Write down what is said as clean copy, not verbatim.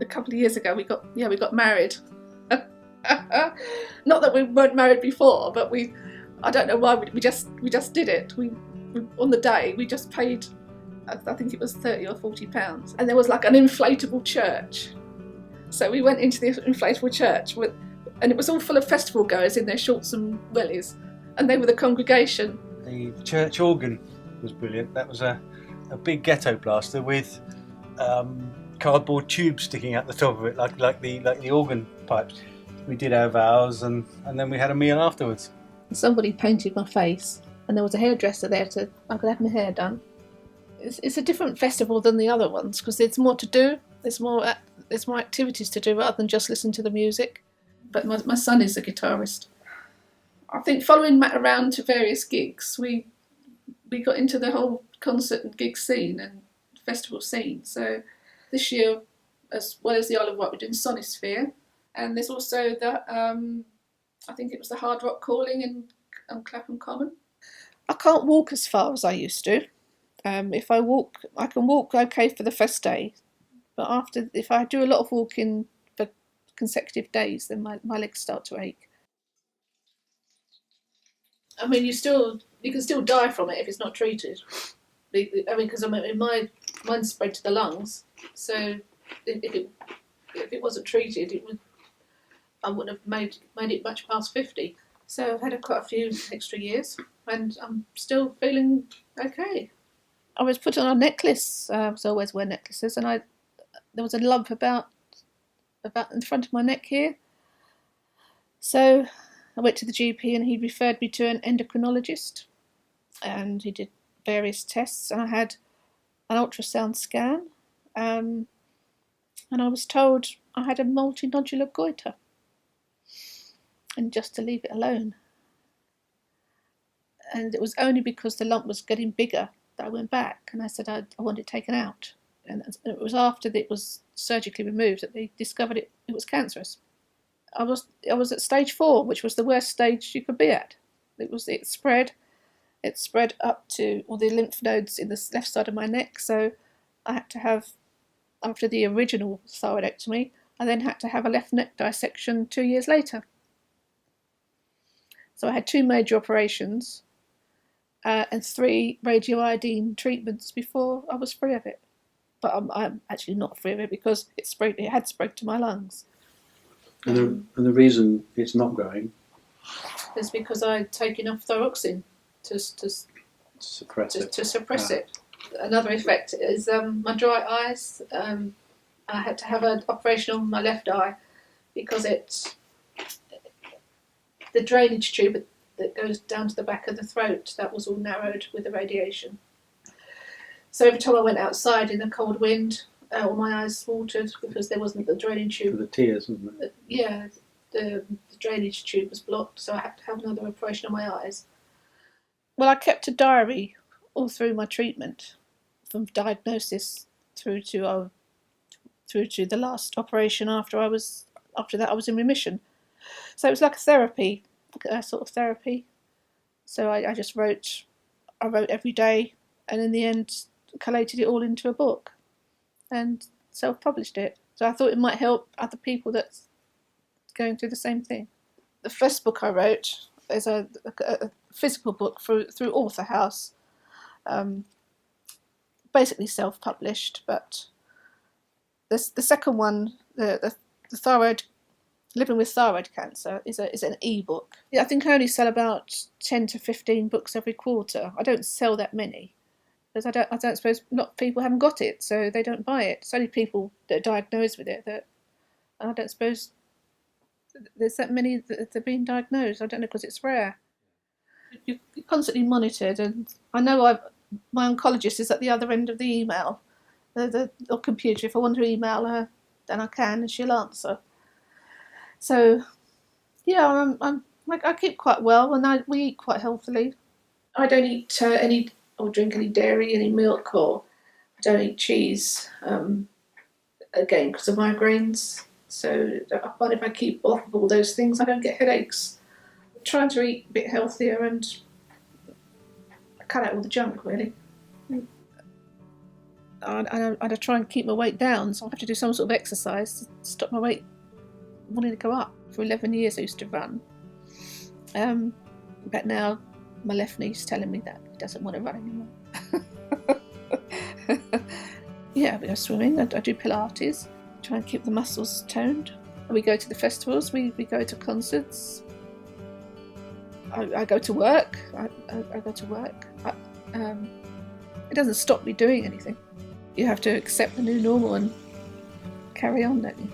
a couple of years ago we got married. Not that we weren't married before, but I don't know why we just did it. We on the day we just paid, I think it was £30 or £40, and there was like an inflatable church. So we went into the inflatable church and it was all full of festival goers in their shorts and wellies, and they were the congregation. The church organ was brilliant. That was a big ghetto blaster with cardboard tubes sticking out the top of it, like the organ pipes. We did our vows and then we had a meal afterwards. Somebody painted my face, and there was a hairdresser there I could have my hair done. It's a different festival than the other ones because there's more to do. There's more activities to do rather than just listen to the music. But my son is a guitarist. I think following Matt around to various gigs, we got into the whole concert and gig scene and festival scene. So this year, as well as the Isle of Wight, we're doing Sonisphere, and there's also the I think it was the Hard Rock Calling in Clapham Common. I can't walk as far as I used to. If I walk, I can walk okay for the first day, but if I do a lot of walking for consecutive days, then my legs start to ache. I mean, you can still die from it if it's not treated. I mean, because mine spread to the lungs, so if it wasn't treated, I wouldn't have made it much past 50. So I've had quite a few extra years, and I'm still feeling okay. I was put on a necklace. I always wear necklaces, and there was a lump about in front of my neck here. So I went to the GP, and he referred me to an endocrinologist, and he did various tests, and I had an ultrasound scan, and I was told I had a multinodular goiter, and just to leave it alone. And it was only because the lump was getting bigger that I went back, and I said I wanted it taken out. And it was after it was surgically removed that they discovered it was cancerous. I was at stage 4, which was the worst stage you could be at. It spread up to all the lymph nodes in the left side of my neck. So I had to have, after the original thyroidectomy, I then had to have a left neck dissection 2 years later. So I had 2 major operations and 3 radioiodine treatments before I was free of it. But I'm actually not free of it because it had spread to my lungs. And the reason it's not going is because I'd taken off thyroxine to suppress it. Another effect is my dry eyes. I had to have an operation on my left eye because the drainage tube that goes down to the back of the throat, that was all narrowed with the radiation. So every time I went outside in the cold wind, all my eyes watered because there wasn't the drainage tube. for the tears, wasn't it? Yeah, the drainage tube was blocked, so I had to have another operation on my eyes. Well, I kept a diary all through my treatment, from diagnosis through to the last operation. After that, I was in remission. So it was like a sort of therapy. So I just wrote. I wrote every day, and in the end, collated it all into a book, and self-published it. So I thought it might help other people that's going through the same thing. The first book I wrote is a physical book through Author House, basically self-published. But the second one, the thyroid, living with thyroid cancer, is an e-book. Yeah, I think I only sell about 10 to 15 books every quarter. I don't sell that many because I don't suppose a lot of people haven't got it, so they don't buy it. It's only people that are diagnosed with it that I don't suppose there's that many that are being diagnosed. I don't know, because it's rare. You're constantly monitored, and I know my oncologist is at the other end of the email, the computer. If I want to email her, then I can, and she'll answer. So, yeah, I keep quite well, and we eat quite healthily. I don't eat any or drink any dairy, any milk, or I don't eat cheese. Again, because of migraines. So I find if I keep off of all those things, I don't get headaches. I'm trying to eat a bit healthier and cut out all the junk, really. and I try and keep my weight down, so I have to do some sort of exercise to stop my weight wanting to go up. For 11 years I used to run, but now my left knee's telling me that it doesn't want to run anymore. Yeah, we go swimming, I do Pilates, try and keep the muscles toned. We go to the festivals, we go to concerts. I go to work. I go to work. It doesn't stop me doing anything. You have to accept the new normal and carry on, don't you?